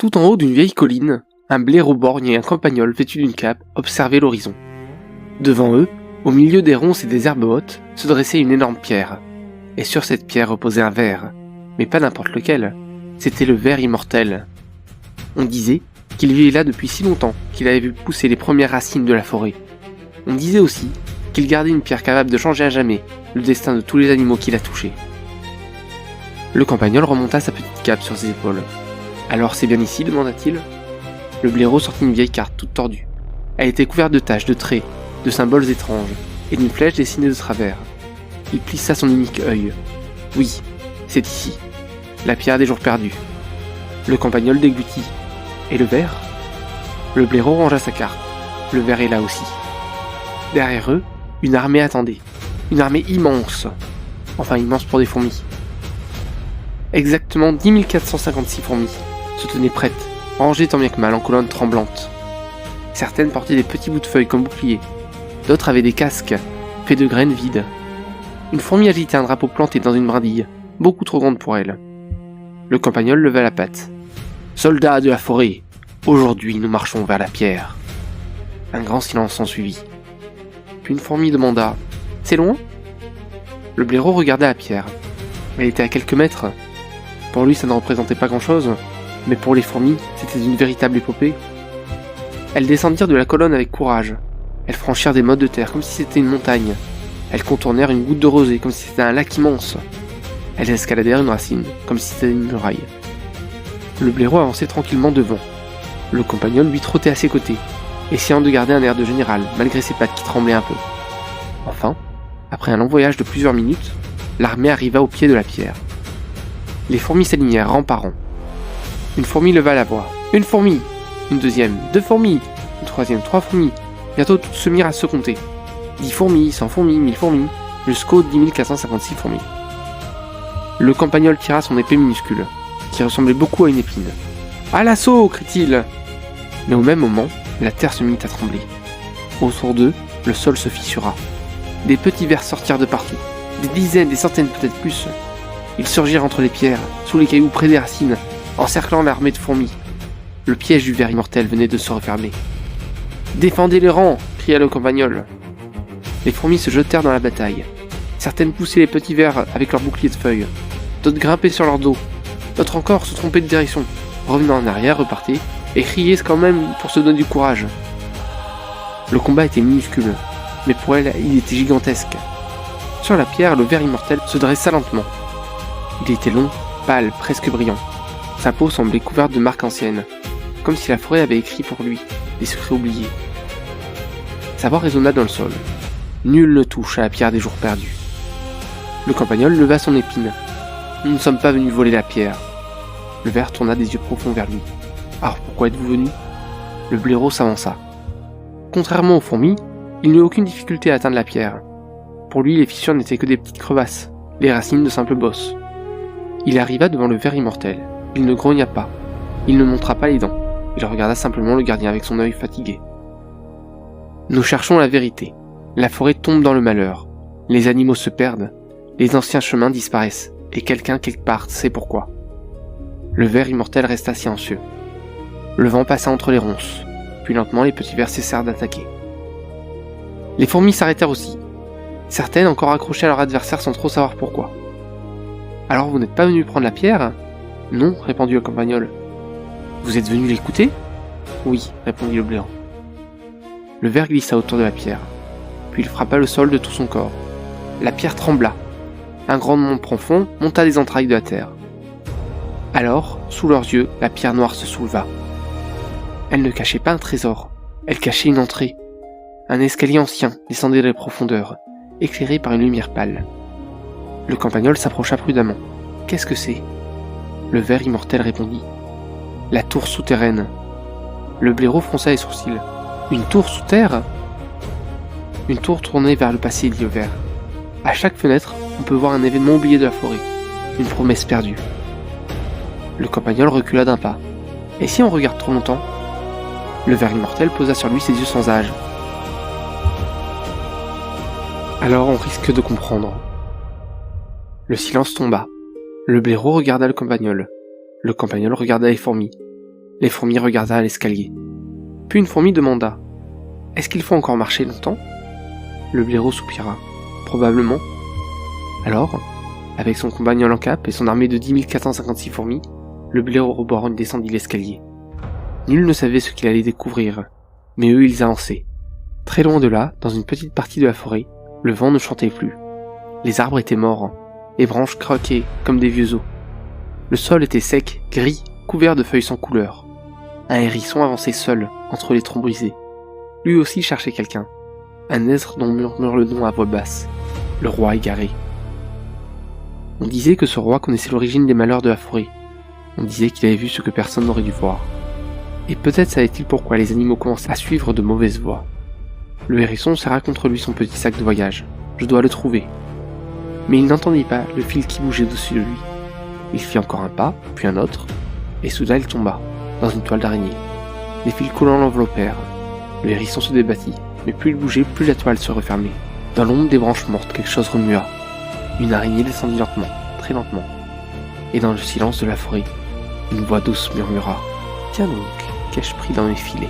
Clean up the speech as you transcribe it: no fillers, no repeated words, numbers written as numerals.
Tout en haut d'une vieille colline, un blaireau borgne et un campagnol vêtu d'une cape observaient l'horizon. Devant eux, au milieu des ronces et des herbes hautes, se dressait une énorme pierre. Et sur cette pierre reposait un ver, mais pas n'importe lequel, c'était le ver immortel. On disait qu'il vivait là depuis si longtemps qu'il avait vu pousser les premières racines de la forêt. On disait aussi qu'il gardait une pierre capable de changer à jamais le destin de tous les animaux qu'il a touchés. Le campagnol remonta sa petite cape sur ses épaules. « Alors c'est bien ici ?» demanda-t-il. Le blaireau sortit une vieille carte toute tordue. Elle était couverte de taches, de traits, de symboles étranges, et d'une flèche dessinée de travers. Il plissa son unique œil. « Oui, c'est ici. La pierre des jours perdus. » Le campagnol déglutit. « Et le ver ?» Le blaireau rangea sa carte. Le ver est là aussi. Derrière eux, une armée attendait. Une armée immense. Enfin immense pour des fourmis. Exactement 10 456 fourmis se tenaient prêtes, rangées tant bien que mal en colonnes tremblantes. Certaines portaient des petits bouts de feuilles comme boucliers. D'autres avaient des casques, faits de graines vides. Une fourmi agitait un drapeau planté dans une brindille, beaucoup trop grande pour elle. Le campagnol leva la patte. « Soldats de la forêt, aujourd'hui nous marchons vers la pierre. » Un grand silence s'ensuivit. Puis une fourmi demanda « C'est loin ?» Le blaireau regarda la pierre. Elle était à quelques mètres. Pour lui, ça ne représentait pas grand-chose, mais pour les fourmis, c'était une véritable épopée. Elles descendirent de la colonne avec courage. Elles franchirent des mottes de terre comme si c'était une montagne. Elles contournèrent une goutte de rosée comme si c'était un lac immense. Elles escaladèrent une racine comme si c'était une muraille. Le blaireau avançait tranquillement devant. Le campagnol lui trottait à ses côtés, essayant de garder un air de général malgré ses pattes qui tremblaient un peu. Enfin, après un long voyage de plusieurs minutes, l'armée arriva au pied de la pierre. Les fourmis s'alignèrent rang par rang. Une fourmi leva la voix. « Une fourmi !» Une deuxième. « 2 fourmis !» Une troisième. 3 fourmis. Bientôt toutes se mirent à se compter. 10 fourmis, 100 fourmis, 1000 fourmis, jusqu'aux 10 456 fourmis. Le campagnol tira son épée minuscule, qui ressemblait beaucoup à une épine. « À l'assaut !» crie-t-il. Mais au même moment, la terre se mit à trembler. Autour d'eux, le sol se fissura. Des petits vers sortirent de partout. Des dizaines, des centaines, peut-être plus. Ils surgirent entre les pierres, sous les cailloux près des racines, encerclant l'armée de fourmis. Le piège du ver immortel venait de se refermer. « Défendez les rangs !» cria le campagnol. Les fourmis se jetèrent dans la bataille. Certaines poussaient les petits vers avec leurs boucliers de feuilles. D'autres grimpaient sur leur dos. D'autres encore se trompaient de direction, revenant en arrière, repartaient, et criaient quand même pour se donner du courage. Le combat était minuscule, mais pour elle, il était gigantesque. Sur la pierre, le ver immortel se dressa lentement. Il était long, pâle, presque brillant. Sa peau semblait couverte de marques anciennes, comme si la forêt avait écrit pour lui des secrets oubliés. Sa voix résonna dans le sol. Nul ne touche à la pierre des jours perdus. Le campagnol leva son épine. Nous ne sommes pas venus voler la pierre. Le ver tourna des yeux profonds vers lui. Alors pourquoi êtes-vous venu ? Le blaireau s'avança. Contrairement aux fourmis, il n'eut aucune difficulté à atteindre la pierre. Pour lui, les fissures n'étaient que des petites crevasses, les racines de simples bosses. Il arriva devant le ver immortel. Il ne grogna pas. Il ne montra pas les dents. Il regarda simplement le gardien avec son œil fatigué. Nous cherchons la vérité. La forêt tombe dans le malheur. Les animaux se perdent. Les anciens chemins disparaissent. Et quelqu'un quelque part sait pourquoi. Le ver immortel resta silencieux. Le vent passa entre les ronces. Puis lentement, les petits vers cessèrent d'attaquer. Les fourmis s'arrêtèrent aussi. Certaines encore accrochées à leur adversaire sans trop savoir pourquoi. « Alors vous n'êtes pas venu prendre la pierre ?»« Non, répondit le campagnol. »« Vous êtes venu l'écouter ?»« Oui, répondit le blaireau. » Le ver glissa autour de la pierre. Puis il frappa le sol de tout son corps. La pierre trembla. Un grondement profond monta des entrailles de la terre. Alors, sous leurs yeux, la pierre noire se souleva. Elle ne cachait pas un trésor, elle cachait une entrée. Un escalier ancien descendait des profondeurs, éclairé par une lumière pâle. Le campagnol s'approcha prudemment. « Qu'est-ce que c'est ?» Le ver immortel répondit. « La tour souterraine. » Le blaireau fronça les sourcils. « Une tour sous terre ?» Une tour tournée vers le passé, dit le ver. À chaque fenêtre, on peut voir un événement oublié de la forêt, une promesse perdue. Le campagnol recula d'un pas. « Et si on regarde trop longtemps ?» Le ver immortel posa sur lui ses yeux sans âge. « Alors on risque de comprendre. » Le silence tomba. Le blaireau regarda le campagnol. Le campagnol regarda les fourmis. Les fourmis regarda l'escalier. Puis une fourmi demanda « Est-ce qu'il faut encore marcher longtemps ?» Le blaireau soupira. « Probablement. » Alors, avec son compagnon Lancap et son armée de 10 456 fourmis, le blaireau Roboron descendit l'escalier. Nul ne savait ce qu'il allait découvrir, mais eux ils avançaient. Très loin de là, dans une petite partie de la forêt, le vent ne chantait plus. Les arbres étaient morts, les branches craquaient comme des vieux os. Le sol était sec, gris, couvert de feuilles sans couleur. Un hérisson avançait seul, entre les troncs brisés. Lui aussi cherchait quelqu'un. Un être dont murmure le nom à voix basse. Le roi égaré. On disait que ce roi connaissait l'origine des malheurs de la forêt. On disait qu'il avait vu ce que personne n'aurait dû voir. Et peut-être savait-il pourquoi les animaux commençaient à suivre de mauvaises voies. Le hérisson serra contre lui son petit sac de voyage. Je dois le trouver. Mais il n'entendit pas le fil qui bougeait au-dessus de lui. Il fit encore un pas, puis un autre, et soudain il tomba, dans une toile d'araignée. Les fils collants l'enveloppèrent. Le hérisson se débattit, mais plus il bougeait, plus la toile se refermait. Dans l'ombre des branches mortes, quelque chose remua. Une araignée descendit lentement, très lentement. Et dans le silence de la forêt, une voix douce murmura « Tiens donc, qu'ai-je pris dans mes filets ?»